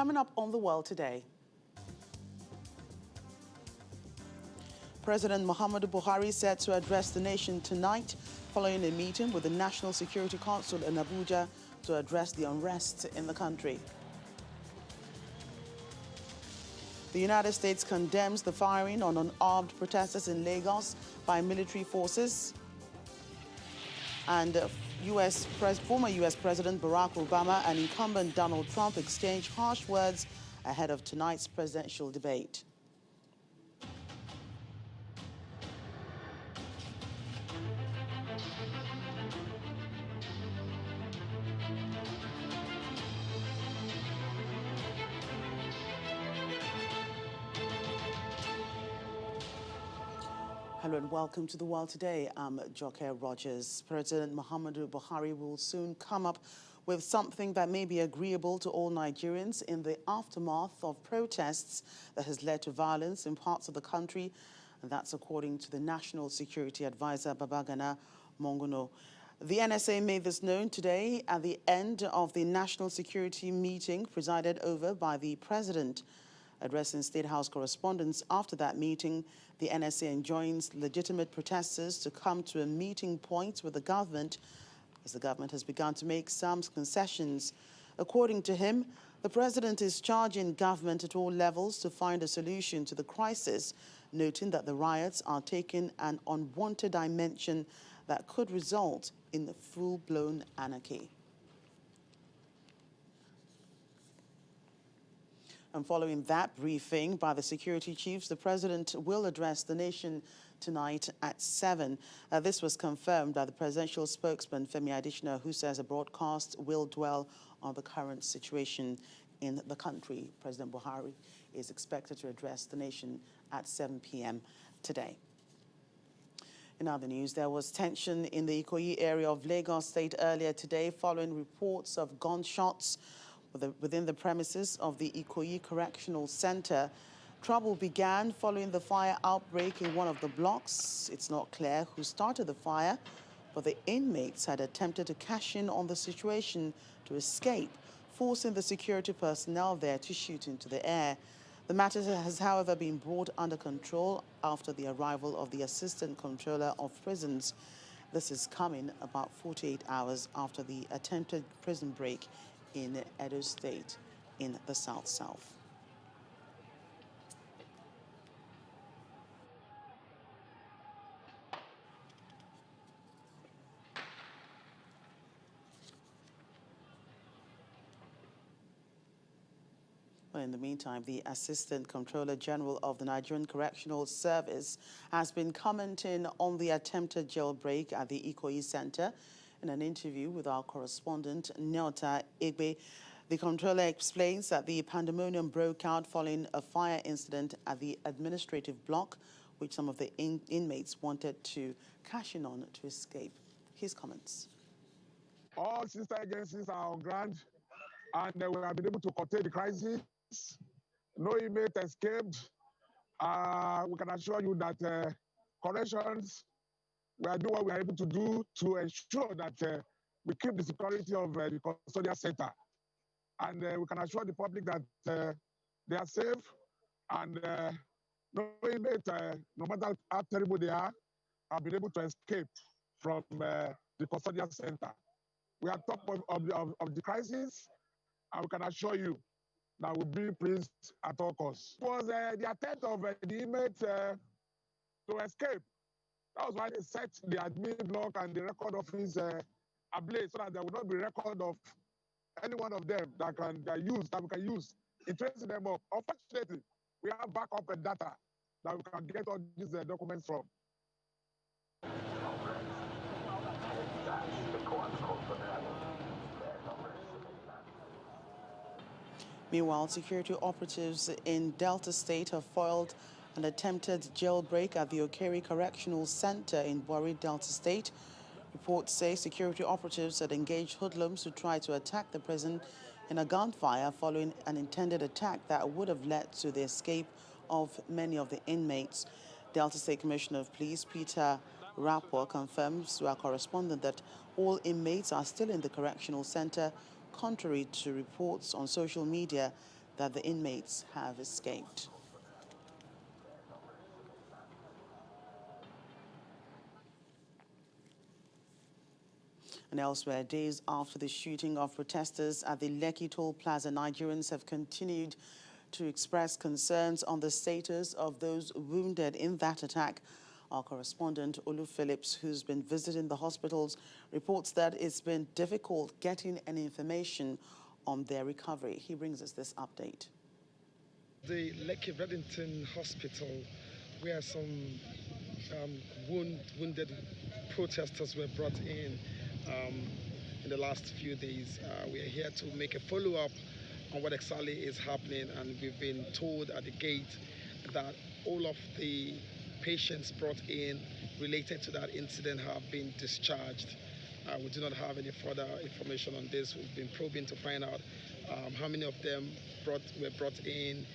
Coming up on The World Today. President Muhammadu Buhari set to address the nation tonight following a meeting with the National Security Council in Abuja to address the unrest in the country. The United States condemns the firing on unarmed protesters in Lagos by military forces. And former U.S. President Barack Obama and incumbent Donald Trump exchanged harsh words ahead of tonight's presidential debate. Hello and welcome to The World Today. I'm Joke Rogers. President Muhammadu Buhari will soon come up with something that may be agreeable to all Nigerians in the aftermath of protests that has led to violence in parts of the country. And that's according to the National Security Advisor, Babagana Monguno. The NSA made this known today at the end of the National Security meeting presided over by the President. Addressing State House correspondents after that meeting, the NSA enjoins legitimate protesters to come to a meeting point with the government, as the government has begun to make some concessions. According to him, the president is charging government at all levels to find a solution to the crisis, noting that the riots are taking an unwanted dimension that could result in full-blown anarchy. And following that briefing by the security chiefs, the president will address the nation tonight at 7. This was confirmed by the presidential spokesman, Femi Adesina, who says a broadcast will dwell on the current situation in the country. President Buhari is expected to address the nation at 7 p.m. today. In other news, there was tension in the Ikoyi area of Lagos State earlier today following reports of gunshots within the premises of the Ikoyi Correctional Center. Trouble began following the fire outbreak in one of the blocks. It's not clear who started the fire, but the inmates had attempted to cash in on the situation to escape, forcing the security personnel there to shoot into the air. The matter has, however, been brought under control after the arrival of the Assistant Controller of Prisons. This is coming about 48 hours after the attempted prison break in Edo State in the South. Well, in the meantime, the Assistant Controller General of the Nigerian Correctional Service has been commenting on the attempted jailbreak at the Ikoyi Center. In an interview with our correspondent, Nyota Egbe, the controller explains that the pandemonium broke out following a fire incident at the administrative block, which some of the inmates wanted to cash in on to escape. His comments. All sister agencies are on ground, and we have been able to contain the crisis. No inmate escaped. We can assure you that corrections, we are doing what we are able to do to ensure that we keep the security of the custodial center. And we can assure the public that they are safe, and no inmate, no matter how terrible they are, have been able to escape from the custodial center. We are top of the crisis, and we can assure you that we'll be pleased at all costs. It was the attempt of the inmates to escape. That was why they set the admin block and the record office ablaze, so that there will not be record of any one of them that we can use in tracing them up. Unfortunately, we have backup data that we can get all these documents from. Meanwhile, security operatives in Delta State have foiled an attempted jailbreak at the Ikoyi Correctional Center in Buhari, Delta State. Reports say security operatives had engaged hoodlums who tried to attack the prison in a gunfire following an intended attack that would have led to the escape of many of the inmates. Delta State Commissioner of Police Peter Rapor confirms to our correspondent that all inmates are still in the correctional center, contrary to reports on social media that the inmates have escaped. And elsewhere, days after the shooting of protesters at the Lekki Toll Plaza, Nigerians have continued to express concerns on the status of those wounded in that attack. Our correspondent, Olu Phillips, who's been visiting the hospitals, reports that it's been difficult getting any information on their recovery. He brings us this update. The Lekki Reddington Hospital, where some wounded protesters were brought in the last few days. We are here to make a follow-up on what exactly is happening, and we've been told at the gate that all of the patients brought in related to that incident have been discharged. We do not have any further information on this. We've been probing to find out how many of them were brought in,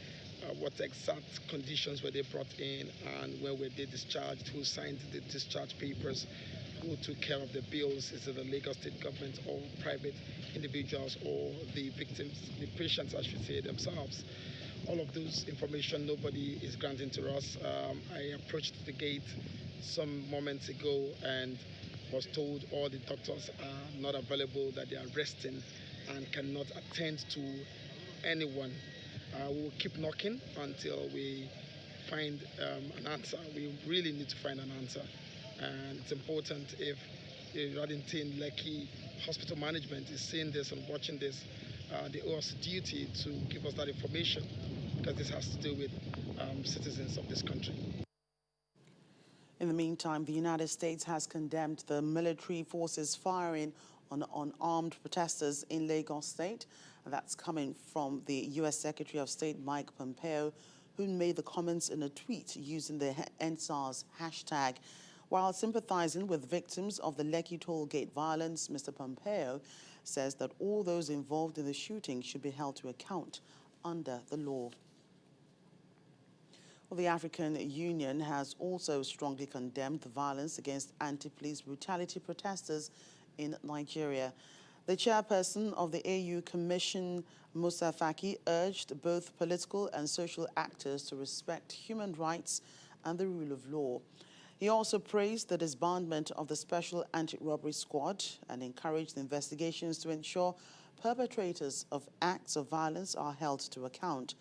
what exact conditions were they brought in, and when were they discharged, who signed the discharge papers, who took care of the bills, is it the Lagos state government or private individuals or the victims, the patients I should say themselves. All of those information nobody is granting to us. I approached the gate some moments ago and was told all the doctors are not available, that they are resting and cannot attend to anyone. We will keep knocking until we find an answer. We really need to find an answer. And it's important if the Reddington Lekki Hospital Management is seeing this and watching this, they owe us a duty to give us that information, because this has to do with citizens of this country. In the meantime, the United States has condemned the military forces firing on unarmed protesters in Lagos State. That's coming from the U.S. Secretary of State, Mike Pompeo, who made the comments in a tweet using the EndSARS hashtag. While sympathizing with victims of the Lekki toll gate violence, Mr. Pompeo says that all those involved in the shooting should be held to account under the law. Well, the African Union has also strongly condemned the violence against anti-police brutality protesters in Nigeria. The chairperson of the AU Commission, Musa Faki, urged both political and social actors to respect human rights and the rule of law. He also praised the disbandment of the Special Anti-Robbery Squad and encouraged investigations to ensure perpetrators of acts of violence are held to account.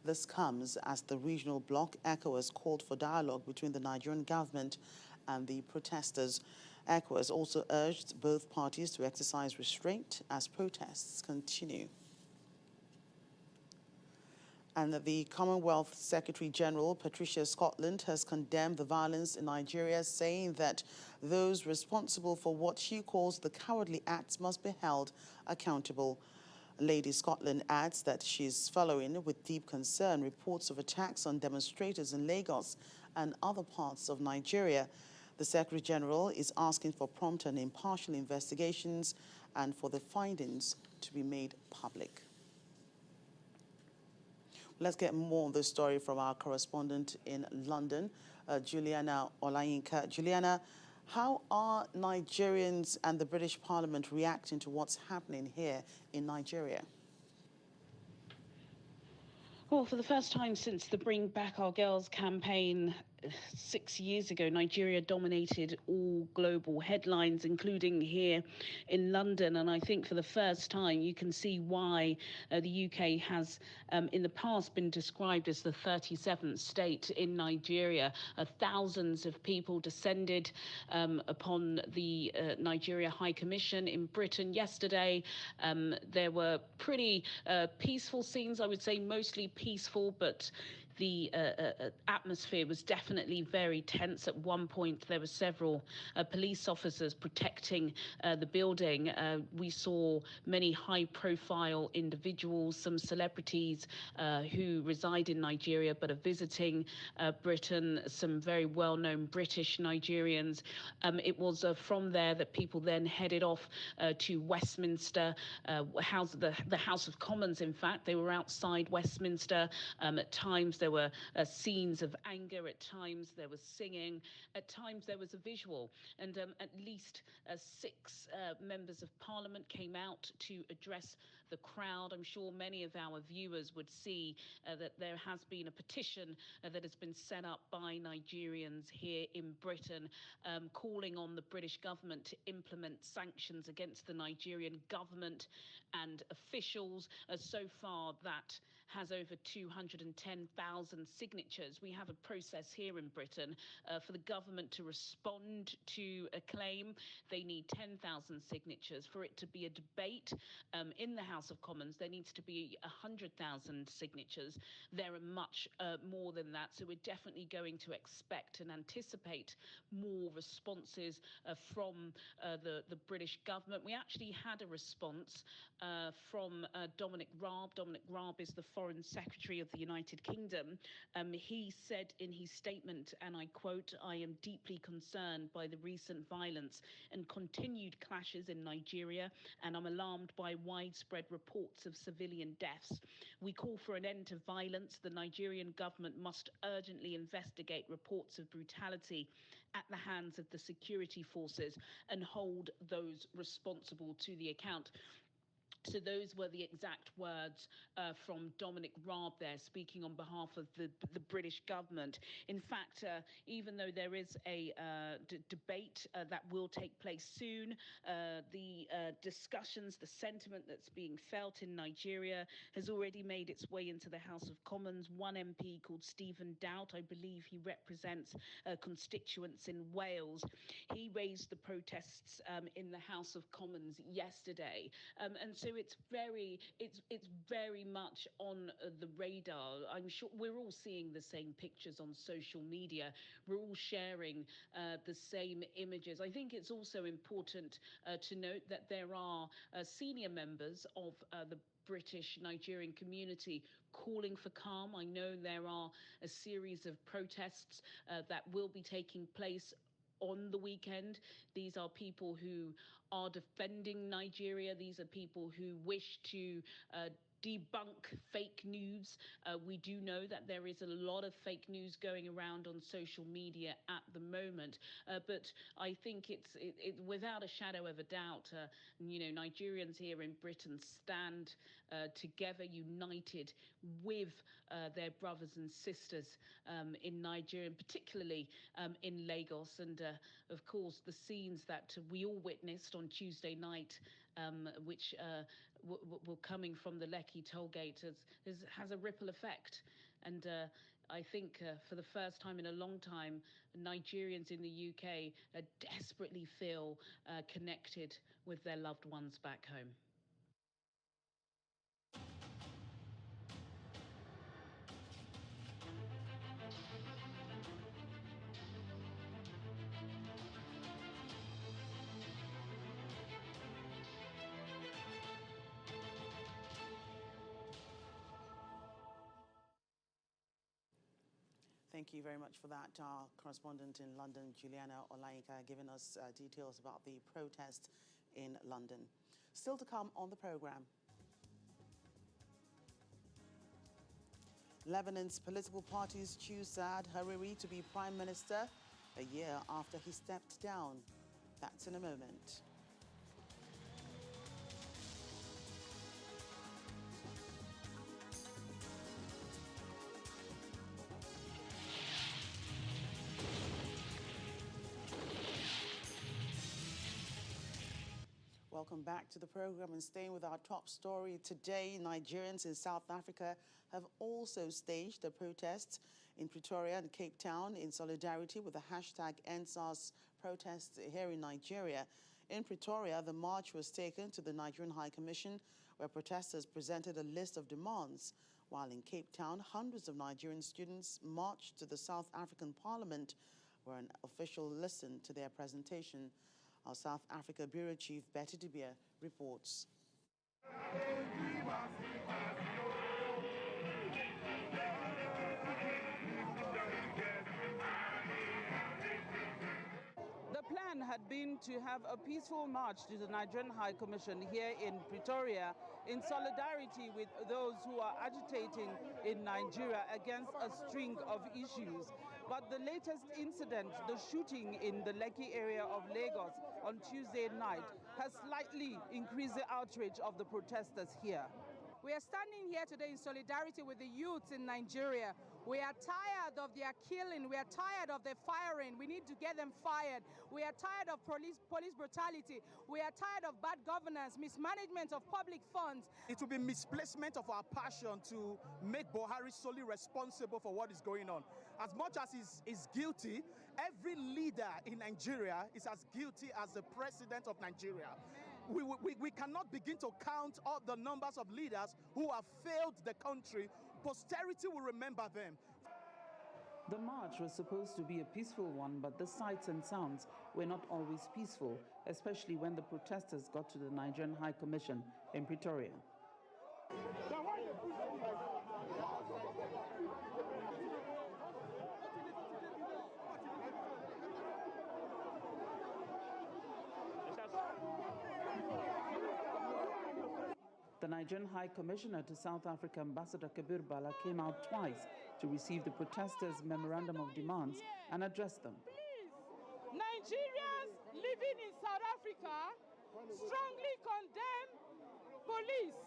This comes as the regional bloc, ECOWAS, called for dialogue between the Nigerian government and the protesters. ECOWAS also urged both parties to exercise restraint as protests continue. And the Commonwealth Secretary-General, Patricia Scotland, has condemned the violence in Nigeria, saying that those responsible for what she calls the cowardly acts must be held accountable. Lady Scotland adds that she's following with deep concern reports of attacks on demonstrators in Lagos and other parts of Nigeria. The Secretary-General is asking for prompt and impartial investigations and for the findings to be made public. Let's get more on this story from our correspondent in London, Juliana Olayinka. Juliana, how are Nigerians and the British Parliament reacting to what's happening here in Nigeria? Well, for the first time since the Bring Back Our Girls campaign 6 years ago, Nigeria dominated all global headlines, including here in London. And I think for the first time, you can see why the UK has in the past been described as the 37th state in Nigeria. Thousands of people descended upon the Nigeria High Commission in Britain yesterday. There were pretty peaceful scenes, I would say mostly peaceful, but the atmosphere was definitely very tense. At one point, there were several police officers protecting the building. We saw many high-profile individuals, some celebrities who reside in Nigeria but are visiting Britain, some very well-known British Nigerians. It was from there that people then headed off to Westminster, the House of Commons, in fact. They were outside Westminster. At times, there were scenes of anger. At times, there was singing. At times, there was a visual. And at least 6 members of Parliament came out to address the crowd. I'm sure many of our viewers would see that there has been a petition that has been set up by Nigerians here in Britain, calling on the British government to implement sanctions against the Nigerian government and officials. So far, that has over 210,000 signatures. We have a process here in Britain for the government to respond to a claim. They need 10,000 signatures. For it to be a debate in the House of Commons, there needs to be 100,000 signatures. There are much more than that. So we're definitely going to expect and anticipate more responses from the British government. We actually had a response from Dominic Raab. Dominic Raab is the Foreign Secretary of the United Kingdom. He said in his statement, and I quote, "I am deeply concerned by the recent violence and continued clashes in Nigeria, and I'm alarmed by widespread reports of civilian deaths. We call for an end to violence. The Nigerian government must urgently investigate reports of brutality at the hands of the security forces and hold those responsible to the account." So those were the exact words from Dominic Raab there, speaking on behalf of the British government. In fact, even though there is a debate that will take place soon, the discussions, the sentiment that's being felt in Nigeria has already made its way into the House of Commons. One MP called Stephen Doubt, I believe he represents constituents in Wales, he raised the protests in the House of Commons yesterday. And so it's very much on the radar. I'm sure we're all seeing the same pictures on social media. We're all sharing the same images. I think it's also important to note that there are senior members of the British Nigerian community calling for calm. I know there are a series of protests that will be taking place on the weekend. These are people who are defending Nigeria. These are people who wish to debunk fake news. We do know that there is a lot of fake news going around on social media at the moment, but I think it's without a shadow of a doubt, Nigerians here in Britain stand together, united with their brothers and sisters in Nigeria, and particularly in Lagos. And of course, the scenes that we all witnessed on Tuesday night, which were coming from the Lekki tollgate, has a ripple effect. And I think for the first time in a long time, Nigerians in the UK desperately feel connected with their loved ones back home. Thank you very much for that. Our correspondent in London, Juliana Olayinka, giving us details about the protest in London. Still to come on the program. Lebanon's political parties choose Saad Hariri to be prime minister a year after he stepped down. That's in a moment. Welcome back to the program, and staying with our top story today, Nigerians in South Africa have also staged a protest in Pretoria and Cape Town in solidarity with the hashtag #EndSARS protests here in Nigeria. In Pretoria, the march was taken to the Nigerian High Commission, where protesters presented a list of demands, while in Cape Town, hundreds of Nigerian students marched to the South African Parliament, where an official listened to their presentation. Our South Africa Bureau Chief, Betty De Beer, reports. The plan had been to have a peaceful march to the Nigerian High Commission here in Pretoria in solidarity with those who are agitating in Nigeria against a string of issues. But the latest incident, the shooting in the Lekki area of Lagos on Tuesday night, has slightly increased the outrage of the protesters here. We are standing here today in solidarity with the youths in Nigeria. We are tired of their killing. We are tired of their firing. We need to get them fired. We are tired of police brutality. We are tired of bad governance, mismanagement of public funds. It will be misplacement of our passion to make Buhari solely responsible for what is going on. As much as he's guilty, every leader in Nigeria is as guilty as the president of Nigeria. We cannot begin to count all the numbers of leaders who have failed the country. Posterity will remember them. The march was supposed to be a peaceful one, but the sights and sounds were not always peaceful, especially when the protesters got to the Nigerian High Commission in Pretoria. The Nigerian High Commissioner to South Africa, Ambassador Kabir Bala, came out twice to receive the protesters' memorandum of demands and address them. Please, Nigerians living in South Africa strongly condemn police,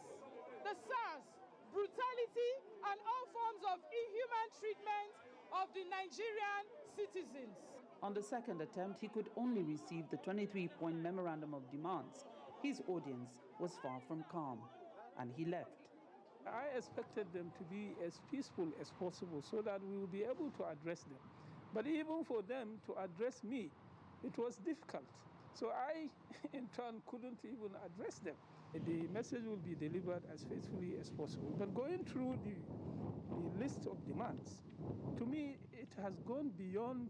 the SARS, brutality, and all forms of inhuman treatment of the Nigerian citizens. On the second attempt, he could only receive the 23-point memorandum of demands. His audience was far from calm, and he left. I expected them to be as peaceful as possible so that we will be able to address them. But even for them to address me, it was difficult. So I, in turn, couldn't even address them. The message will be delivered as faithfully as possible. But going through the list of demands, to me, it has gone beyond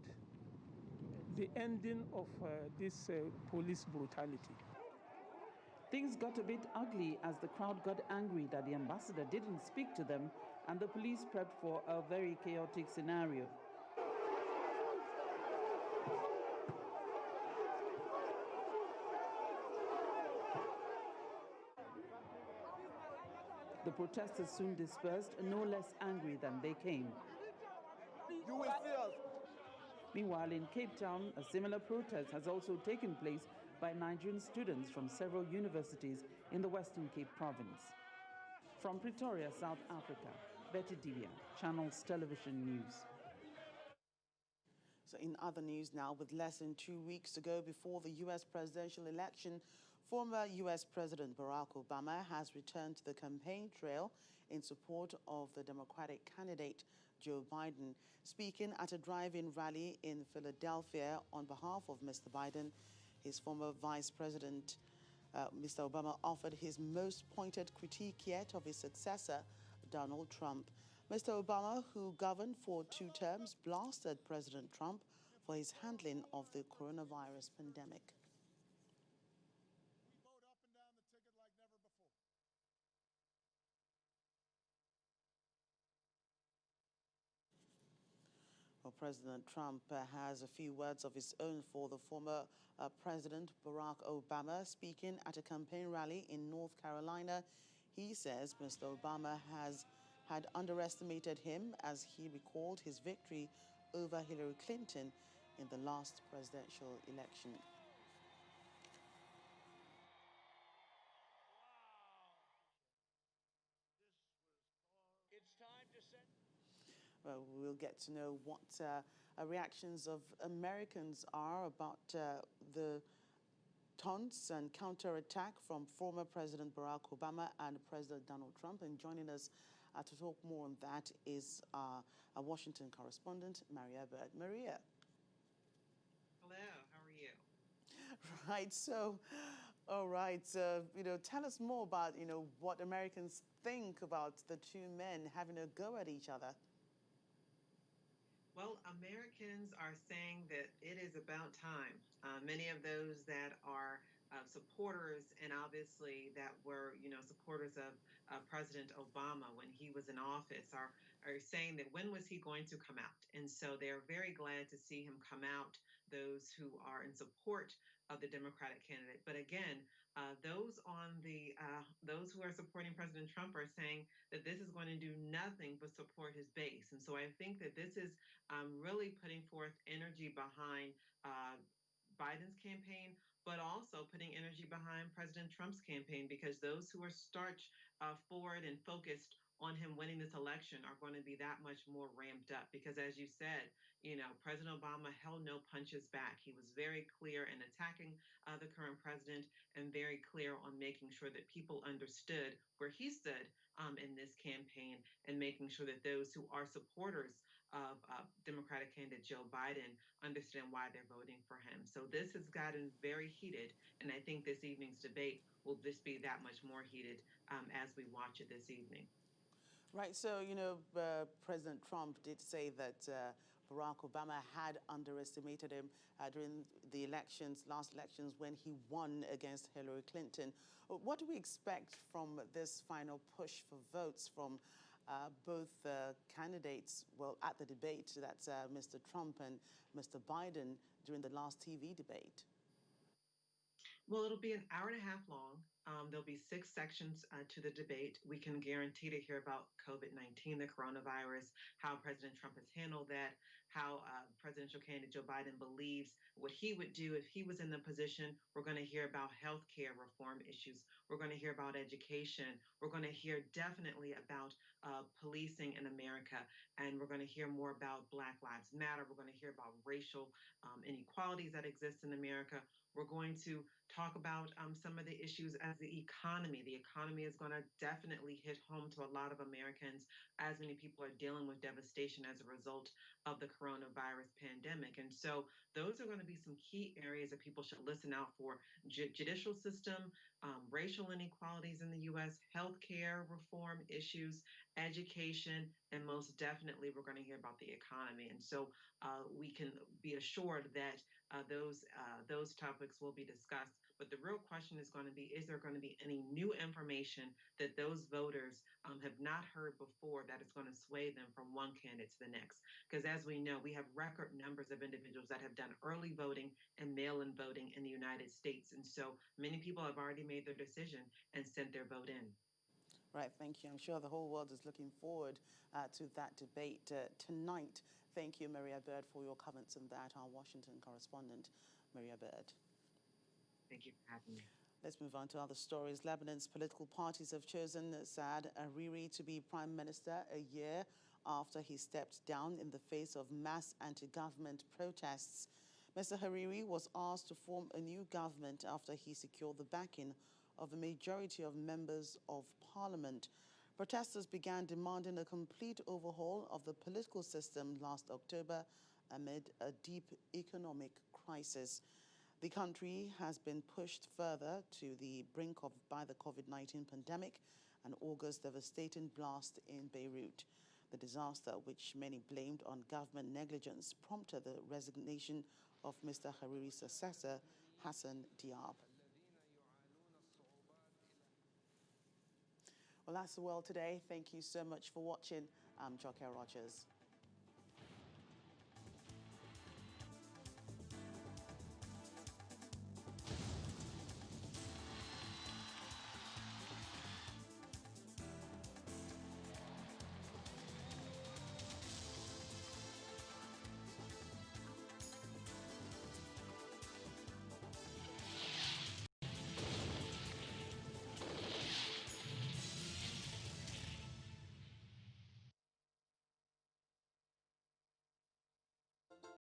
the ending of this police brutality. Things got a bit ugly as the crowd got angry that the ambassador didn't speak to them, and the police prepped for a very chaotic scenario. The protesters soon dispersed, no less angry than they came. You will see us. Meanwhile, in Cape Town, a similar protest has also taken place by Nigerian students from several universities in the Western Cape province. From Pretoria, South Africa, Betty Divya, Channels Television News. So in other news now, with less than 2 weeks to go before the U.S. presidential election, former U.S. President Barack Obama has returned to the campaign trail in support of the Democratic candidate Joe Biden. Speaking at a drive-in rally in Philadelphia on behalf of Mr. Biden, his former Vice President, Mr. Obama, offered his most pointed critique yet of his successor, Donald Trump. Mr. Obama, who governed for 2 terms, blasted President Trump for his handling of the coronavirus pandemic. We vote up and down the ticket like never before. Well, President Trump has a few words of his own for the former President Barack Obama. Speaking at a campaign rally in North Carolina, he says Mr. Obama had underestimated him as he recalled his victory over Hillary Clinton in the last presidential election. It's time to set. Well, we'll get to know what reactions of Americans are about the taunts and counterattack from former President Barack Obama and President Donald Trump. And joining us to talk more on that is our Washington correspondent, Maria Bird. Maria. Hello, how are you? Right, so, all right, tell us more about, what Americans think about the 2 men having a go at each other. Well, Americans are saying that it is about time. Many of those that are supporters and obviously that were, supporters of President Obama when he was in office are saying that when was he going to come out? And so they're very glad to see him come out. those who are in support of the Democratic candidate. But again, those who are supporting President Trump are saying that this is going to do nothing but support his base. And so I think that this is really putting forth energy behind Biden's campaign, but also putting energy behind President Trump's campaign, because those who are starch forward and focused on him winning this election are going to be that much more ramped up. Because as you said, President Obama held no punches back. He was very clear in attacking the current president and very clear on making sure that people understood where he stood in this campaign, and making sure that those who are supporters of Democratic candidate Joe Biden understand why they're voting for him. So this has gotten very heated, and I think this evening's debate will just be that much more heated as we watch it this evening. Right. So, President Trump did say that Barack Obama had underestimated him during the last elections when he won against Hillary Clinton. What do we expect from this final push for votes from both candidates, well, at the debate, that's Mr. Trump and Mr. Biden during the last TV debate? Well, it'll be an hour and a half long. There'll be 6 sections to the debate. We can guarantee to hear about COVID-19, the coronavirus, how President Trump has handled that, how presidential candidate Joe Biden believes what he would do if he was in the position. We're going to hear about healthcare reform issues. We're going to hear about education. We're going to hear definitely about policing in America. And we're going to hear more about Black Lives Matter. We're going to hear about racial inequalities that exist in America. We're going to talk about some of the issues as the economy. The economy is going to definitely hit home to a lot of Americans, as many people are dealing with devastation as a result of the coronavirus pandemic. And so those are going to be some key areas that people should listen out for. Judicial system, racial inequalities in the U.S., healthcare reform issues, education, and most definitely we're going to hear about the economy. And so we can be assured that those topics will be discussed. But the real question is going to be, is there going to be any new information that those voters have not heard before that is going to sway them from one candidate to the next? Because as we know, we have record numbers of individuals that have done early voting and mail-in voting in the United States. And so many people have already made their decision and sent their vote in. Right, thank you. I'm sure the whole world is looking forward to that debate tonight. Thank you, Maria Bird, for your comments on that, our Washington correspondent, Maria Bird. Thank you for having me. Let's move on to other stories. Lebanon's political parties have chosen Saad Hariri to be prime minister a year after he stepped down in the face of mass anti-government protests. Mr. Hariri was asked to form a new government after he secured the backing of a majority of members of parliament. Protesters began demanding a complete overhaul of the political system last October amid a deep economic crisis. The country has been pushed further to the brink by the COVID-19 pandemic and August's devastating blast in Beirut. The disaster, which many blamed on government negligence, prompted the resignation of Mr. Hariri's successor, Hassan Diab. Well, that's the world today. Thank you so much for watching. I'm Joker Rogers.